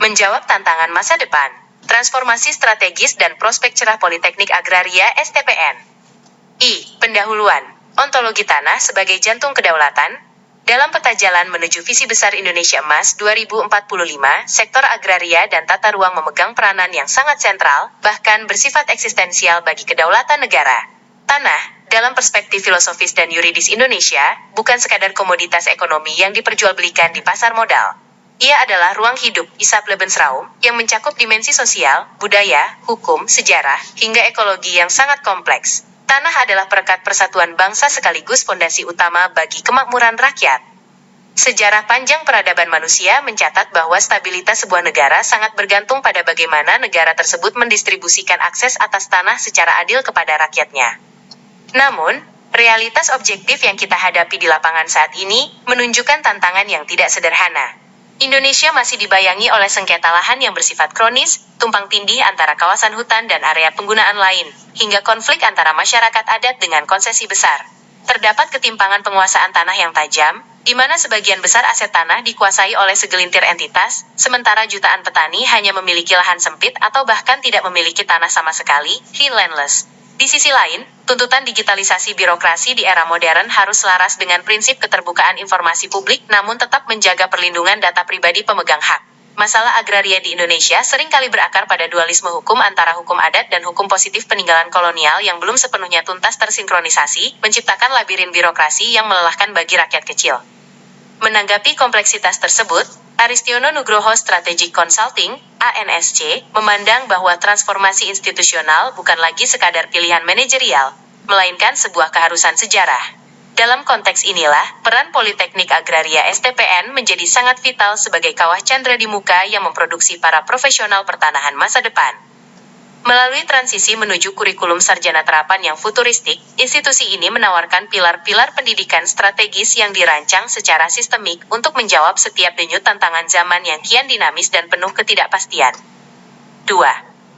Menjawab tantangan masa depan, transformasi strategis dan prospek cerah Politeknik Agraria STPN. Pendahuluan, ontologi tanah sebagai jantung kedaulatan. Dalam peta jalan menuju visi besar Indonesia Emas 2045, sektor agraria dan tata ruang memegang peranan yang sangat sentral, bahkan bersifat eksistensial bagi kedaulatan negara. Tanah, dalam perspektif filosofis dan yuridis Indonesia, bukan sekadar komoditas ekonomi yang diperjualbelikan di pasar modal. Ia adalah ruang hidup, Isab Lebensraum, yang mencakup dimensi sosial, budaya, hukum, sejarah, hingga ekologi yang sangat kompleks. Tanah adalah perekat persatuan bangsa sekaligus fondasi utama bagi kemakmuran rakyat. Sejarah panjang peradaban manusia mencatat bahwa stabilitas sebuah negara sangat bergantung pada bagaimana negara tersebut mendistribusikan akses atas tanah secara adil kepada rakyatnya. Namun, realitas objektif yang kita hadapi di lapangan saat ini menunjukkan tantangan yang tidak sederhana. Indonesia masih dibayangi oleh sengketa lahan yang bersifat kronis, tumpang tindih antara kawasan hutan dan area penggunaan lain, hingga konflik antara masyarakat adat dengan konsesi besar. Terdapat ketimpangan penguasaan tanah yang tajam, di mana sebagian besar aset tanah dikuasai oleh segelintir entitas, sementara jutaan petani hanya memiliki lahan sempit atau bahkan tidak memiliki tanah sama sekali, landless. Di sisi lain, tuntutan digitalisasi birokrasi di era modern harus selaras dengan prinsip keterbukaan informasi publik namun tetap menjaga perlindungan data pribadi pemegang hak. Masalah agraria di Indonesia seringkali berakar pada dualisme hukum antara hukum adat dan hukum positif peninggalan kolonial yang belum sepenuhnya tuntas tersinkronisasi, menciptakan labirin birokrasi yang melelahkan bagi rakyat kecil. Menanggapi kompleksitas tersebut, Aristiono Nugroho Strategic Consulting, ANSC, memandang bahwa transformasi institusional bukan lagi sekadar pilihan manajerial, melainkan sebuah keharusan sejarah. Dalam konteks inilah, peran Politeknik Agraria STPN menjadi sangat vital sebagai kawah candra di muka yang memproduksi para profesional pertanahan masa depan. Melalui transisi menuju kurikulum sarjana terapan yang futuristik, institusi ini menawarkan pilar-pilar pendidikan strategis yang dirancang secara sistemik untuk menjawab setiap denyut tantangan zaman yang kian dinamis dan penuh ketidakpastian. 2.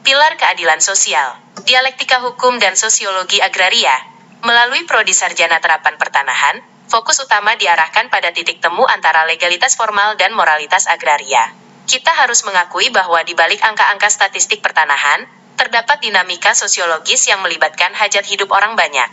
Pilar keadilan sosial, dialektika hukum dan sosiologi agraria. Melalui prodi sarjana terapan pertanahan, fokus utama diarahkan pada titik temu antara legalitas formal dan moralitas agraria. Kita harus mengakui bahwa di balik angka-angka statistik pertanahan, terdapat dinamika sosiologis yang melibatkan hajat hidup orang banyak.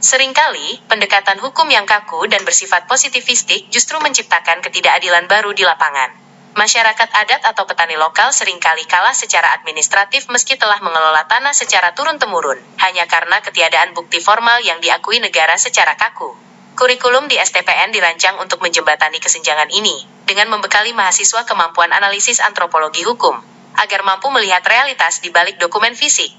Seringkali, pendekatan hukum yang kaku dan bersifat positivistik justru menciptakan ketidakadilan baru di lapangan. Masyarakat adat atau petani lokal seringkali kalah secara administratif meski telah mengelola tanah secara turun-temurun, hanya karena ketiadaan bukti formal yang diakui negara secara kaku. Kurikulum di STPN dirancang untuk menjembatani kesenjangan ini, dengan membekali mahasiswa kemampuan analisis antropologi hukum, agar mampu melihat realitas di balik dokumen fisik.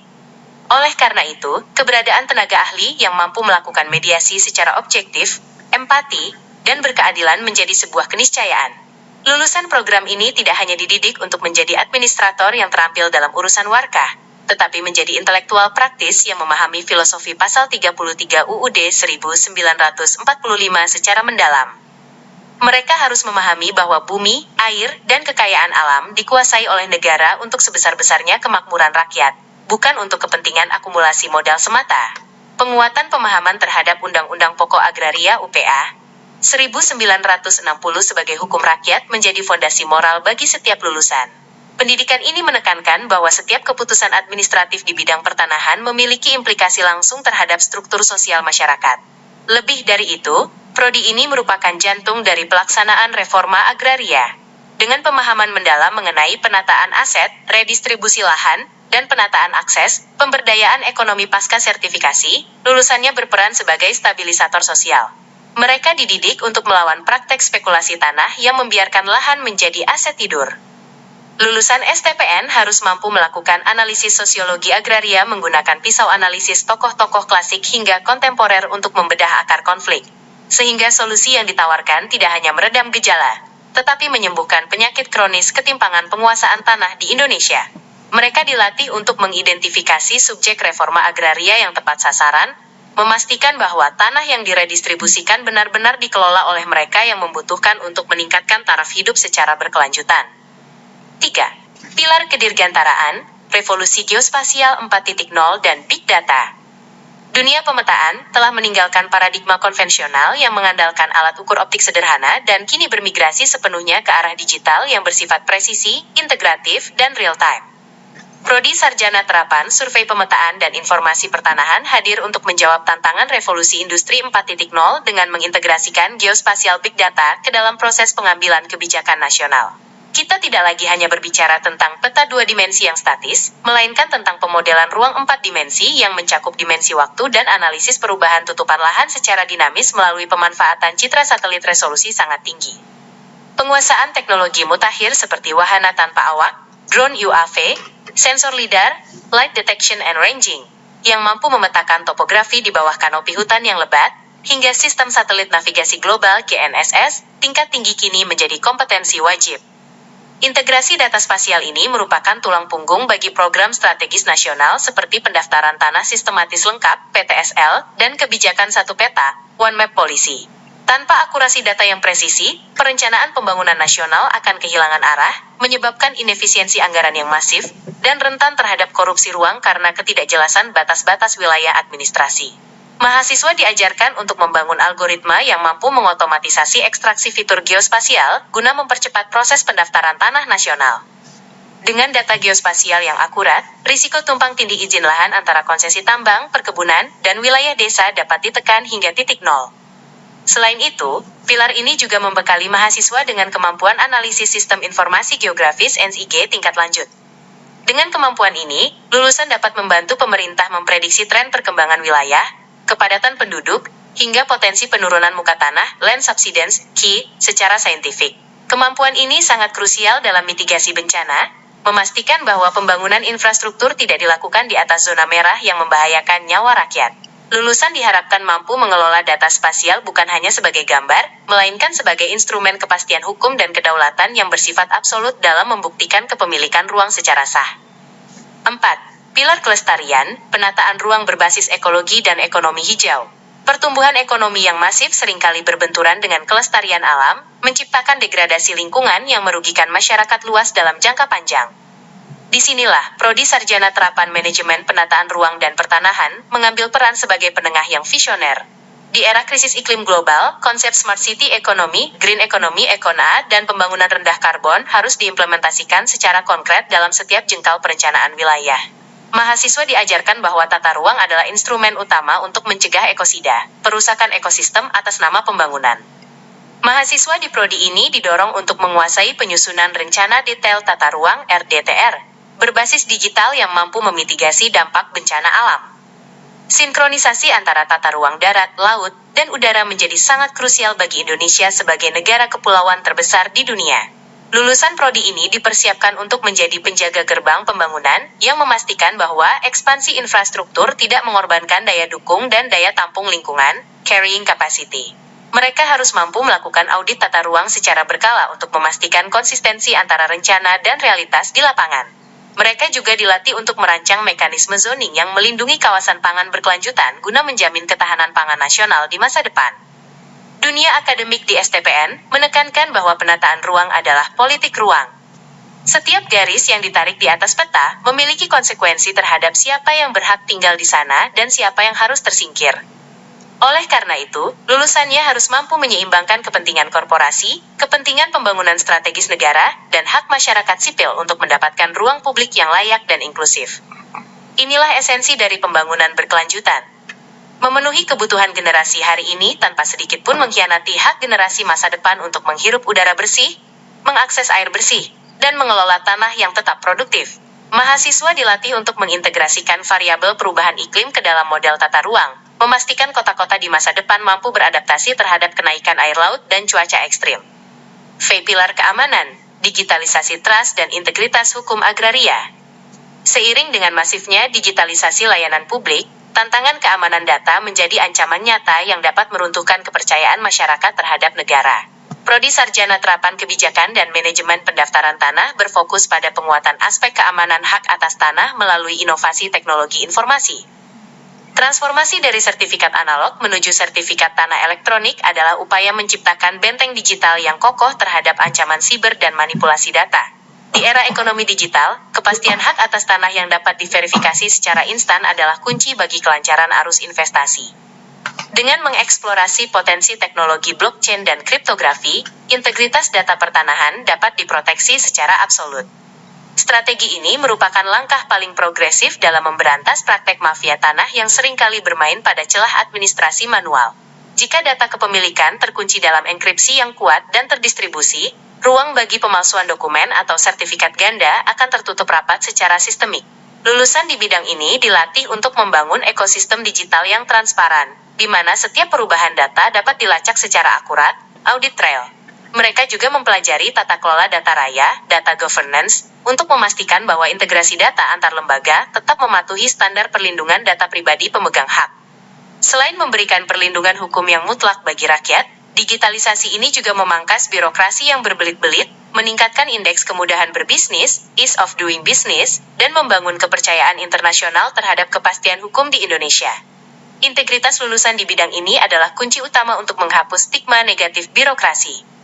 Oleh karena itu, keberadaan tenaga ahli yang mampu melakukan mediasi secara objektif, empati, dan berkeadilan menjadi sebuah keniscayaan. Lulusan program ini tidak hanya dididik untuk menjadi administrator yang terampil dalam urusan warkah, tetapi menjadi intelektual praktis yang memahami filosofi pasal 33 UUD 1945 secara mendalam. Mereka harus memahami bahwa bumi, air, dan kekayaan alam dikuasai oleh negara untuk sebesar-besarnya kemakmuran rakyat, bukan untuk kepentingan akumulasi modal semata. Penguatan pemahaman terhadap Undang-Undang Pokok Agraria UPA 1960 sebagai hukum rakyat menjadi fondasi moral bagi setiap lulusan. Pendidikan ini menekankan bahwa setiap keputusan administratif di bidang pertanahan memiliki implikasi langsung terhadap struktur sosial masyarakat. Lebih dari itu, prodi ini merupakan jantung dari pelaksanaan reforma agraria. Dengan pemahaman mendalam mengenai penataan aset, redistribusi lahan, dan penataan akses, pemberdayaan ekonomi pasca sertifikasi, lulusannya berperan sebagai stabilisator sosial. Mereka dididik untuk melawan praktek spekulasi tanah yang membiarkan lahan menjadi aset tidur. Lulusan STPN harus mampu melakukan analisis sosiologi agraria menggunakan pisau analisis tokoh-tokoh klasik hingga kontemporer untuk membedah akar konflik. Sehingga solusi yang ditawarkan tidak hanya meredam gejala, tetapi menyembuhkan penyakit kronis ketimpangan penguasaan tanah di Indonesia. Mereka dilatih untuk mengidentifikasi subjek reforma agraria yang tepat sasaran, memastikan bahwa tanah yang diredistribusikan benar-benar dikelola oleh mereka yang membutuhkan untuk meningkatkan taraf hidup secara berkelanjutan. 3. Pilar kedirgantaraan, revolusi geospasial 4.0 dan Big Data. Dunia pemetaan telah meninggalkan paradigma konvensional yang mengandalkan alat ukur optik sederhana dan kini bermigrasi sepenuhnya ke arah digital yang bersifat presisi, integratif, dan real-time. Prodi Sarjana Terapan Survei Pemetaan dan Informasi Pertanahan hadir untuk menjawab tantangan revolusi industri 4.0 dengan mengintegrasikan geospasial big data ke dalam proses pengambilan kebijakan nasional. Kita tidak lagi hanya berbicara tentang peta 2 dimensi yang statis, melainkan tentang pemodelan ruang 4 dimensi yang mencakup dimensi waktu dan analisis perubahan tutupan lahan secara dinamis melalui pemanfaatan citra satelit resolusi sangat tinggi. Penguasaan teknologi mutakhir seperti wahana tanpa awak, drone UAV, sensor lidar, light detection and ranging, yang mampu memetakan topografi di bawah kanopi hutan yang lebat, hingga sistem satelit navigasi global GNSS, tingkat tinggi kini menjadi kompetensi wajib. Integrasi data spasial ini merupakan tulang punggung bagi program strategis nasional seperti pendaftaran tanah sistematis lengkap (PTSL) dan kebijakan satu peta (One Map Policy). Tanpa akurasi data yang presisi, perencanaan pembangunan nasional akan kehilangan arah, menyebabkan inefisiensi anggaran yang masif, dan rentan terhadap korupsi ruang karena ketidakjelasan batas-batas wilayah administrasi. Mahasiswa diajarkan untuk membangun algoritma yang mampu mengotomatisasi ekstraksi fitur geospasial guna mempercepat proses pendaftaran tanah nasional. Dengan data geospasial yang akurat, risiko tumpang tindih izin lahan antara konsesi tambang, perkebunan, dan wilayah desa dapat ditekan hingga titik nol. Selain itu, pilar ini juga membekali mahasiswa dengan kemampuan analisis sistem informasi geografis (SIG) tingkat lanjut. Dengan kemampuan ini, lulusan dapat membantu pemerintah memprediksi tren perkembangan wilayah, kepadatan penduduk, hingga potensi penurunan muka tanah (land subsidence) (KI) secara saintifik. Kemampuan ini sangat krusial dalam mitigasi bencana, memastikan bahwa pembangunan infrastruktur tidak dilakukan di atas zona merah yang membahayakan nyawa rakyat. Lulusan diharapkan mampu mengelola data spasial bukan hanya sebagai gambar, melainkan sebagai instrumen kepastian hukum dan kedaulatan yang bersifat absolut dalam membuktikan kepemilikan ruang secara sah. 4. Pilar kelestarian, penataan ruang berbasis ekologi dan ekonomi hijau. Pertumbuhan ekonomi yang masif seringkali berbenturan dengan kelestarian alam, menciptakan degradasi lingkungan yang merugikan masyarakat luas dalam jangka panjang. Disinilah, Prodi Sarjana Terapan Manajemen Penataan Ruang dan Pertanahan mengambil peran sebagai penengah yang visioner. Di era krisis iklim global, konsep Smart City Economy, Green Economy, Econa, dan pembangunan rendah karbon harus diimplementasikan secara konkret dalam setiap jengkal perencanaan wilayah. Mahasiswa diajarkan bahwa tata ruang adalah instrumen utama untuk mencegah ekosida, perusakan ekosistem atas nama pembangunan. Mahasiswa di prodi ini didorong untuk menguasai penyusunan rencana detail tata ruang (RDTR), berbasis digital yang mampu memitigasi dampak bencana alam. Sinkronisasi antara tata ruang darat, laut, dan udara menjadi sangat krusial bagi Indonesia sebagai negara kepulauan terbesar di dunia. Lulusan prodi ini dipersiapkan untuk menjadi penjaga gerbang pembangunan yang memastikan bahwa ekspansi infrastruktur tidak mengorbankan daya dukung dan daya tampung lingkungan, carrying capacity. Mereka harus mampu melakukan audit tata ruang secara berkala untuk memastikan konsistensi antara rencana dan realitas di lapangan. Mereka juga dilatih untuk merancang mekanisme zoning yang melindungi kawasan pangan berkelanjutan guna menjamin ketahanan pangan nasional di masa depan. Dunia akademik di STPN menekankan bahwa penataan ruang adalah politik ruang. Setiap garis yang ditarik di atas peta memiliki konsekuensi terhadap siapa yang berhak tinggal di sana dan siapa yang harus tersingkir. Oleh karena itu, lulusannya harus mampu menyeimbangkan kepentingan korporasi, kepentingan pembangunan strategis negara, dan hak masyarakat sipil untuk mendapatkan ruang publik yang layak dan inklusif. Inilah esensi dari pembangunan berkelanjutan. Memenuhi kebutuhan generasi hari ini tanpa sedikit pun mengkhianati hak generasi masa depan untuk menghirup udara bersih, mengakses air bersih, dan mengelola tanah yang tetap produktif. Mahasiswa dilatih untuk mengintegrasikan variabel perubahan iklim ke dalam model tata ruang, memastikan kota-kota di masa depan mampu beradaptasi terhadap kenaikan air laut dan cuaca ekstrim. V. Pilar keamanan, digitalisasi trust dan integritas hukum agraria. Seiring dengan masifnya digitalisasi layanan publik, tantangan keamanan data menjadi ancaman nyata yang dapat meruntuhkan kepercayaan masyarakat terhadap negara. Prodi Sarjana Terapan Kebijakan dan Manajemen Pendaftaran Tanah berfokus pada penguatan aspek keamanan hak atas tanah melalui inovasi teknologi informasi. Transformasi dari sertifikat analog menuju sertifikat tanah elektronik adalah upaya menciptakan benteng digital yang kokoh terhadap ancaman siber dan manipulasi data. Di era ekonomi digital, kepastian hak atas tanah yang dapat diverifikasi secara instan adalah kunci bagi kelancaran arus investasi. Dengan mengeksplorasi potensi teknologi blockchain dan kriptografi, integritas data pertanahan dapat diproteksi secara absolut. Strategi ini merupakan langkah paling progresif dalam memberantas praktek mafia tanah yang seringkali bermain pada celah administrasi manual. Jika data kepemilikan terkunci dalam enkripsi yang kuat dan terdistribusi, ruang bagi pemalsuan dokumen atau sertifikat ganda akan tertutup rapat secara sistemik. Lulusan di bidang ini dilatih untuk membangun ekosistem digital yang transparan, di mana setiap perubahan data dapat dilacak secara akurat, audit trail. Mereka juga mempelajari tata kelola data raya, data governance, untuk memastikan bahwa integrasi data antar lembaga tetap mematuhi standar perlindungan data pribadi pemegang hak. Selain memberikan perlindungan hukum yang mutlak bagi rakyat, digitalisasi ini juga memangkas birokrasi yang berbelit-belit, meningkatkan indeks kemudahan berbisnis, ease of doing business, dan membangun kepercayaan internasional terhadap kepastian hukum di Indonesia. Integritas lulusan di bidang ini adalah kunci utama untuk menghapus stigma negatif birokrasi.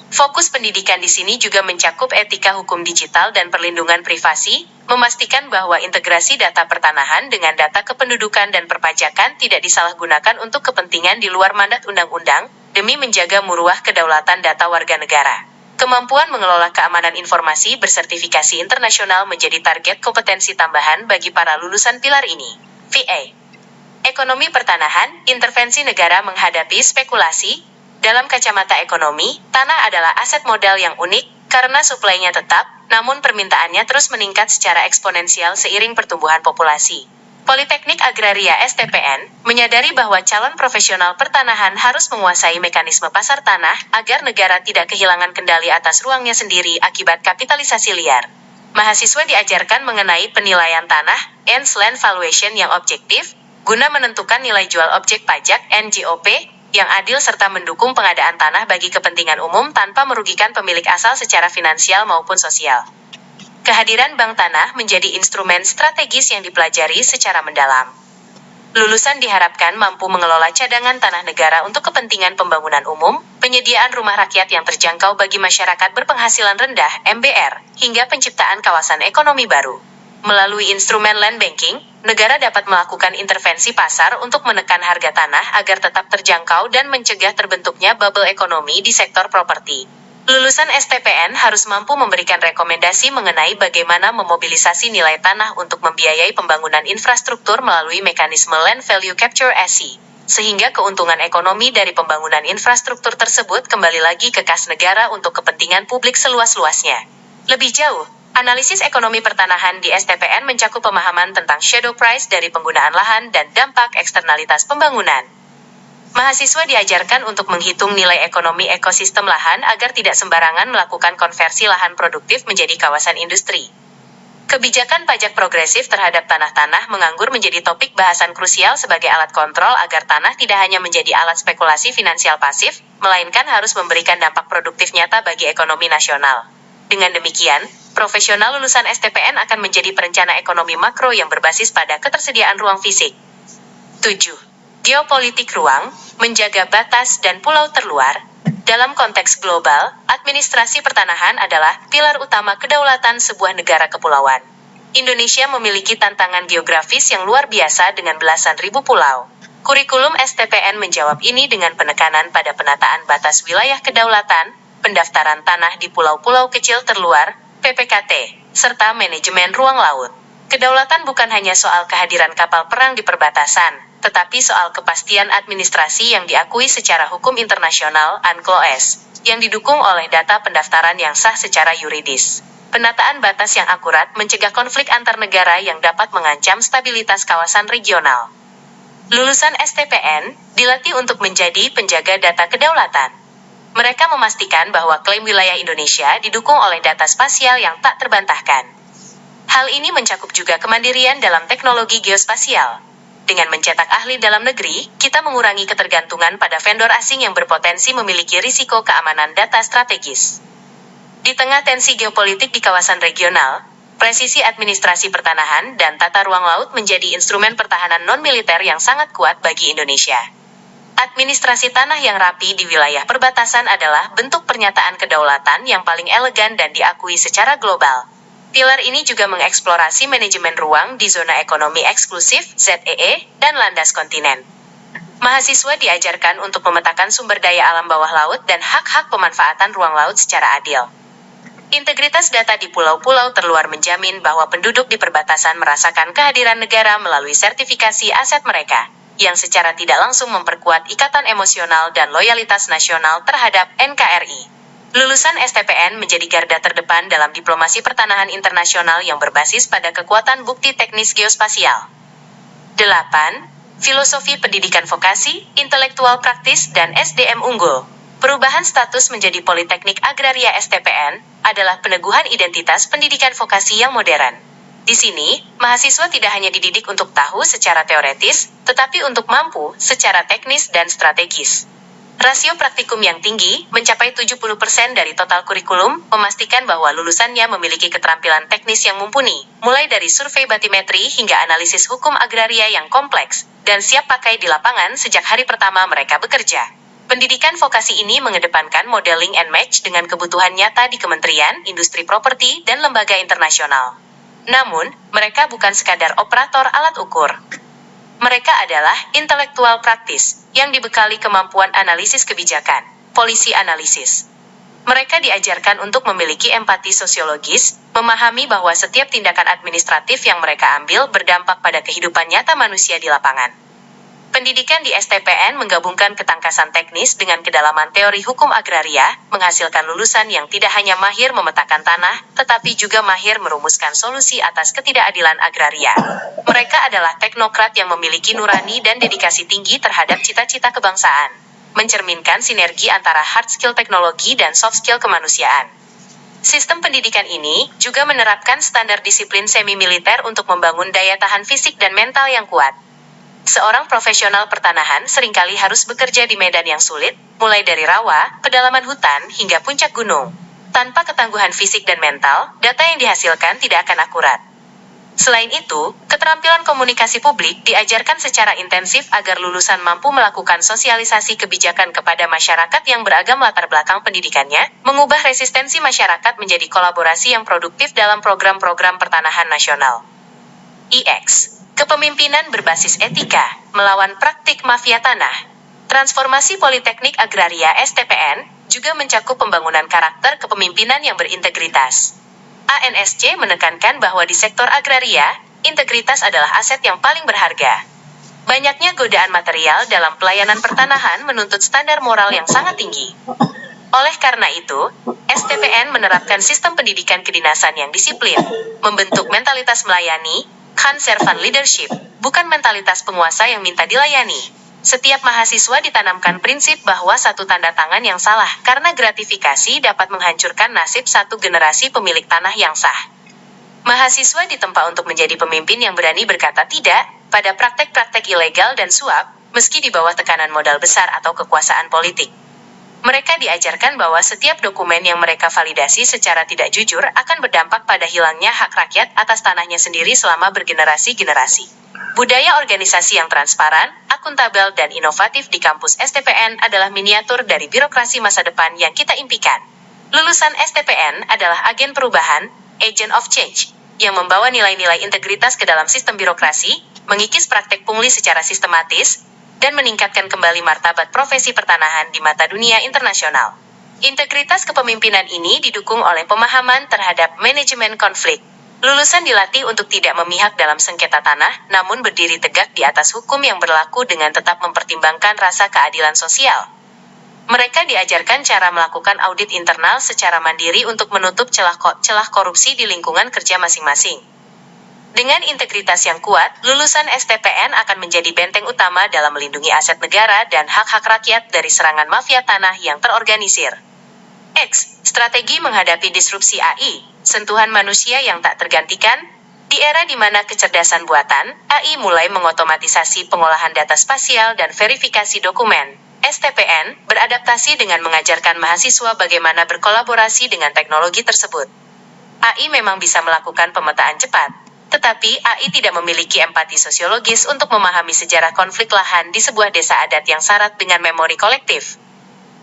Fokus pendidikan di sini juga mencakup etika hukum digital dan perlindungan privasi, memastikan bahwa integrasi data pertanahan dengan data kependudukan dan perpajakan tidak disalahgunakan untuk kepentingan di luar mandat undang-undang, demi menjaga muruah kedaulatan data warga negara. Kemampuan mengelola keamanan informasi bersertifikasi internasional menjadi target kompetensi tambahan bagi para lulusan pilar ini. VA. Ekonomi pertanahan, intervensi negara menghadapi spekulasi. Dalam kacamata ekonomi, tanah adalah aset modal yang unik, karena suplainya tetap, namun permintaannya terus meningkat secara eksponensial seiring pertumbuhan populasi. Politeknik Agraria STPN menyadari bahwa calon profesional pertanahan harus menguasai mekanisme pasar tanah agar negara tidak kehilangan kendali atas ruangnya sendiri akibat kapitalisasi liar. Mahasiswa diajarkan mengenai penilaian tanah, ends land valuation yang objektif, guna menentukan nilai jual objek pajak NJOP, yang adil serta mendukung pengadaan tanah bagi kepentingan umum tanpa merugikan pemilik asal secara finansial maupun sosial. Kehadiran bank tanah menjadi instrumen strategis yang dipelajari secara mendalam. Lulusan diharapkan mampu mengelola cadangan tanah negara untuk kepentingan pembangunan umum, penyediaan rumah rakyat yang terjangkau bagi masyarakat berpenghasilan rendah (MBR), hingga penciptaan kawasan ekonomi baru. Melalui instrumen land banking, negara dapat melakukan intervensi pasar untuk menekan harga tanah agar tetap terjangkau dan mencegah terbentuknya bubble ekonomi di sektor properti. Lulusan STPN harus mampu memberikan rekomendasi mengenai bagaimana memobilisasi nilai tanah untuk membiayai pembangunan infrastruktur melalui mekanisme Land Value Capture (LVC), sehingga keuntungan ekonomi dari pembangunan infrastruktur tersebut kembali lagi ke kas negara untuk kepentingan publik seluas-luasnya. Lebih jauh, analisis ekonomi pertanahan di STPN mencakup pemahaman tentang shadow price dari penggunaan lahan dan dampak eksternalitas pembangunan. Mahasiswa diajarkan untuk menghitung nilai ekonomi ekosistem lahan agar tidak sembarangan melakukan konversi lahan produktif menjadi kawasan industri. Kebijakan pajak progresif terhadap tanah-tanah menganggur menjadi topik bahasan krusial sebagai alat kontrol agar tanah tidak hanya menjadi alat spekulasi finansial pasif, melainkan harus memberikan dampak produktif nyata bagi ekonomi nasional. Dengan demikian, profesional lulusan STPN akan menjadi perencana ekonomi makro yang berbasis pada ketersediaan ruang fisik. 7. Geopolitik ruang, menjaga batas dan pulau terluar. Dalam konteks global, administrasi pertanahan adalah pilar utama kedaulatan sebuah negara kepulauan. Indonesia memiliki tantangan geografis yang luar biasa dengan belasan ribu pulau. Kurikulum STPN menjawab ini dengan penekanan pada penataan batas wilayah kedaulatan, pendaftaran tanah di pulau-pulau kecil terluar, PPKT, serta manajemen ruang laut. Kedaulatan bukan hanya soal kehadiran kapal perang di perbatasan, tetapi soal kepastian administrasi yang diakui secara hukum internasional (UNCLOS), yang didukung oleh data pendaftaran yang sah secara yuridis. Penataan batas yang akurat mencegah konflik antar negara yang dapat mengancam stabilitas kawasan regional. Lulusan STPN dilatih untuk menjadi penjaga data kedaulatan. Mereka memastikan bahwa klaim wilayah Indonesia didukung oleh data spasial yang tak terbantahkan. Hal ini mencakup juga kemandirian dalam teknologi geospasial. Dengan mencetak ahli dalam negeri, kita mengurangi ketergantungan pada vendor asing yang berpotensi memiliki risiko keamanan data strategis. Di tengah tensi geopolitik di kawasan regional, presisi administrasi pertanahan dan tata ruang laut menjadi instrumen pertahanan non-militer yang sangat kuat bagi Indonesia. Administrasi tanah yang rapi di wilayah perbatasan adalah bentuk pernyataan kedaulatan yang paling elegan dan diakui secara global. Pilar ini juga mengeksplorasi manajemen ruang di zona ekonomi eksklusif (ZEE) dan landas kontinen. Mahasiswa diajarkan untuk memetakan sumber daya alam bawah laut dan hak-hak pemanfaatan ruang laut secara adil. Integritas data di pulau-pulau terluar menjamin bahwa penduduk di perbatasan merasakan kehadiran negara melalui sertifikasi aset mereka, yang secara tidak langsung memperkuat ikatan emosional dan loyalitas nasional terhadap NKRI. Lulusan STPN menjadi garda terdepan dalam diplomasi pertanahan internasional yang berbasis pada kekuatan bukti teknis geospasial. 8. Filosofi pendidikan vokasi, intelektual praktis, dan SDM unggul. Perubahan status menjadi Politeknik Agraria STPN adalah peneguhan identitas pendidikan vokasi yang modern. Di sini, mahasiswa tidak hanya dididik untuk tahu secara teoretis, tetapi untuk mampu secara teknis dan strategis. Rasio praktikum yang tinggi, mencapai 70% dari total kurikulum, memastikan bahwa lulusannya memiliki keterampilan teknis yang mumpuni, mulai dari survei batimetri hingga analisis hukum agraria yang kompleks, dan siap pakai di lapangan sejak hari pertama mereka bekerja. Pendidikan vokasi ini mengedepankan modeling and match dengan kebutuhan nyata di kementerian, industri properti, dan lembaga internasional. Namun, mereka bukan sekadar operator alat ukur. Mereka adalah intelektual praktis, yang dibekali kemampuan analisis kebijakan, polisi analisis. Mereka diajarkan untuk memiliki empati sosiologis, memahami bahwa setiap tindakan administratif yang mereka ambil berdampak pada kehidupan nyata manusia di lapangan. Pendidikan di STPN menggabungkan ketangkasan teknis dengan kedalaman teori hukum agraria, menghasilkan lulusan yang tidak hanya mahir memetakan tanah, tetapi juga mahir merumuskan solusi atas ketidakadilan agraria. Mereka adalah teknokrat yang memiliki nurani dan dedikasi tinggi terhadap cita-cita kebangsaan, mencerminkan sinergi antara hard skill teknologi dan soft skill kemanusiaan. Sistem pendidikan ini juga menerapkan standar disiplin semi-militer untuk membangun daya tahan fisik dan mental yang kuat. Seorang profesional pertanahan seringkali harus bekerja di medan yang sulit, mulai dari rawa, pedalaman hutan, hingga puncak gunung. Tanpa ketangguhan fisik dan mental, data yang dihasilkan tidak akan akurat. Selain itu, keterampilan komunikasi publik diajarkan secara intensif agar lulusan mampu melakukan sosialisasi kebijakan kepada masyarakat yang beragam latar belakang pendidikannya, mengubah resistensi masyarakat menjadi kolaborasi yang produktif dalam program-program pertanahan nasional. IX. Kepemimpinan berbasis etika, melawan praktik mafia tanah. Transformasi Politeknik Agraria STPN juga mencakup pembangunan karakter kepemimpinan yang berintegritas. ANSC menekankan bahwa di sektor agraria, integritas adalah aset yang paling berharga. Banyaknya godaan material dalam pelayanan pertanahan menuntut standar moral yang sangat tinggi. Oleh karena itu, STPN menerapkan sistem pendidikan kedinasan yang disiplin, membentuk mentalitas melayani, servant leadership, bukan mentalitas penguasa yang minta dilayani. Setiap mahasiswa ditanamkan prinsip bahwa satu tanda tangan yang salah karena gratifikasi dapat menghancurkan nasib satu generasi pemilik tanah yang sah. Mahasiswa ditempa untuk menjadi pemimpin yang berani berkata tidak pada praktek-praktek ilegal dan suap, meski di bawah tekanan modal besar atau kekuasaan politik. Mereka diajarkan bahwa setiap dokumen yang mereka validasi secara tidak jujur akan berdampak pada hilangnya hak rakyat atas tanahnya sendiri selama bergenerasi-generasi. Budaya organisasi yang transparan, akuntabel, dan inovatif di kampus STPN adalah miniatur dari birokrasi masa depan yang kita impikan. Lulusan STPN adalah agen perubahan, agent of change, yang membawa nilai-nilai integritas ke dalam sistem birokrasi, mengikis praktek pungli secara sistematis, dan meningkatkan kembali martabat profesi pertanahan di mata dunia internasional. Integritas kepemimpinan ini didukung oleh pemahaman terhadap manajemen konflik. Lulusan dilatih untuk tidak memihak dalam sengketa tanah, namun berdiri tegak di atas hukum yang berlaku dengan tetap mempertimbangkan rasa keadilan sosial. Mereka diajarkan cara melakukan audit internal secara mandiri untuk menutup celah korupsi di lingkungan kerja masing-masing. Dengan integritas yang kuat, lulusan STPN akan menjadi benteng utama dalam melindungi aset negara dan hak-hak rakyat dari serangan mafia tanah yang terorganisir. X. Strategi menghadapi disrupsi AI, sentuhan manusia yang tak tergantikan. Di era di mana kecerdasan buatan, AI mulai mengotomatisasi pengolahan data spasial dan verifikasi dokumen, STPN beradaptasi dengan mengajarkan mahasiswa bagaimana berkolaborasi dengan teknologi tersebut. AI memang bisa melakukan pemetaan cepat, Tetapi AI tidak memiliki empati sosiologis untuk memahami sejarah konflik lahan di sebuah desa adat yang syarat dengan memori kolektif.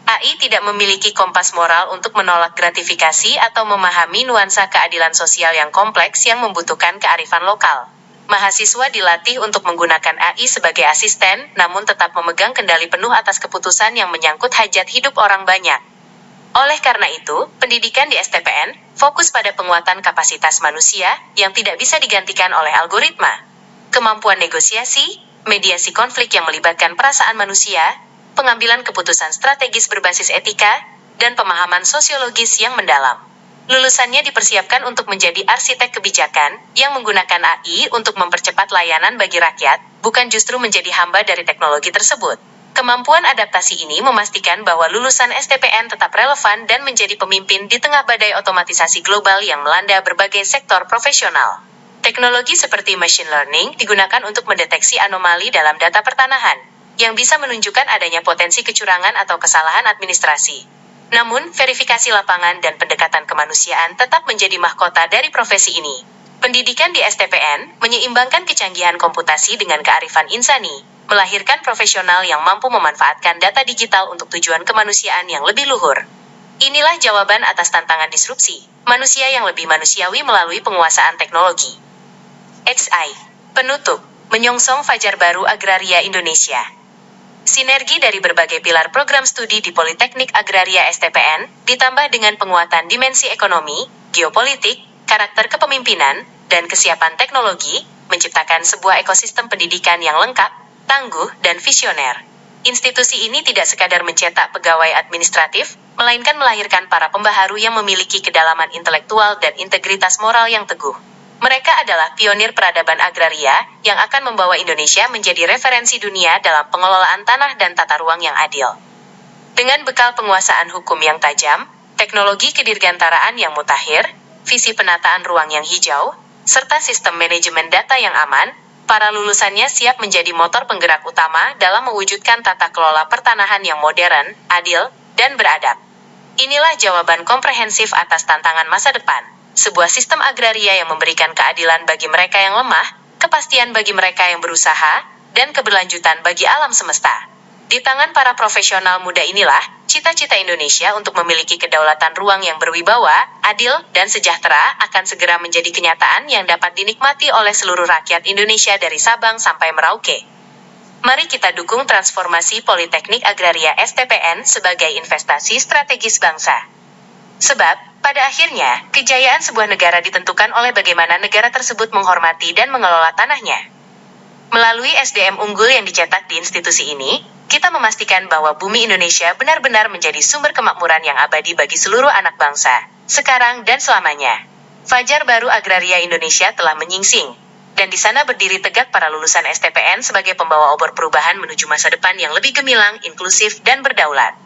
AI tidak memiliki kompas moral untuk menolak gratifikasi atau memahami nuansa keadilan sosial yang kompleks yang membutuhkan kearifan lokal. Mahasiswa dilatih untuk menggunakan AI sebagai asisten, namun tetap memegang kendali penuh atas keputusan yang menyangkut hajat hidup orang banyak. Oleh karena itu, pendidikan di STPN fokus pada penguatan kapasitas manusia yang tidak bisa digantikan oleh algoritma. Kemampuan negosiasi, mediasi konflik yang melibatkan perasaan manusia, pengambilan keputusan strategis berbasis etika, dan pemahaman sosiologis yang mendalam. Lulusannya dipersiapkan untuk menjadi arsitek kebijakan yang menggunakan AI untuk mempercepat layanan bagi rakyat, bukan justru menjadi hamba dari teknologi tersebut. Kemampuan adaptasi ini memastikan bahwa lulusan STPN tetap relevan dan menjadi pemimpin di tengah badai otomatisasi global yang melanda berbagai sektor profesional. Teknologi seperti machine learning digunakan untuk mendeteksi anomali dalam data pertanahan, yang bisa menunjukkan adanya potensi kecurangan atau kesalahan administrasi. Namun, verifikasi lapangan dan pendekatan kemanusiaan tetap menjadi mahkota dari profesi ini. Pendidikan di STPN menyeimbangkan kecanggihan komputasi dengan kearifan insani, melahirkan profesional yang mampu memanfaatkan data digital untuk tujuan kemanusiaan yang lebih luhur. Inilah jawaban atas tantangan disrupsi, manusia yang lebih manusiawi melalui penguasaan teknologi. XI. Penutup, menyongsong fajar baru agraria Indonesia. Sinergi dari berbagai pilar program studi di Politeknik Agraria STPN, ditambah dengan penguatan dimensi ekonomi, geopolitik, karakter kepemimpinan, dan kesiapan teknologi, menciptakan sebuah ekosistem pendidikan yang lengkap, tangguh, dan visioner. Institusi ini tidak sekadar mencetak pegawai administratif, melainkan melahirkan para pembaharu yang memiliki kedalaman intelektual dan integritas moral yang teguh. Mereka adalah pionir peradaban agraria yang akan membawa Indonesia menjadi referensi dunia dalam pengelolaan tanah dan tata ruang yang adil. Dengan bekal penguasaan hukum yang tajam, teknologi kedirgantaraan yang mutakhir, visi penataan ruang yang hijau, serta sistem manajemen data yang aman, para lulusannya siap menjadi motor penggerak utama dalam mewujudkan tata kelola pertanahan yang modern, adil, dan beradab. Inilah jawaban komprehensif atas tantangan masa depan. Sebuah sistem agraria yang memberikan keadilan bagi mereka yang lemah, kepastian bagi mereka yang berusaha, dan keberlanjutan bagi alam semesta. Di tangan para profesional muda inilah, cita-cita Indonesia untuk memiliki kedaulatan ruang yang berwibawa, adil, dan sejahtera akan segera menjadi kenyataan yang dapat dinikmati oleh seluruh rakyat Indonesia dari Sabang sampai Merauke. Mari kita dukung transformasi Politeknik Agraria STPN sebagai investasi strategis bangsa. Sebab, pada akhirnya, kejayaan sebuah negara ditentukan oleh bagaimana negara tersebut menghormati dan mengelola tanahnya. Melalui SDM unggul yang dicetak di institusi ini, kita memastikan bahwa bumi Indonesia benar-benar menjadi sumber kemakmuran yang abadi bagi seluruh anak bangsa, sekarang dan selamanya. Fajar baru agraria Indonesia telah menyingsing, dan di sana berdiri tegak para lulusan STPN sebagai pembawa obor perubahan menuju masa depan yang lebih gemilang, inklusif, dan berdaulat.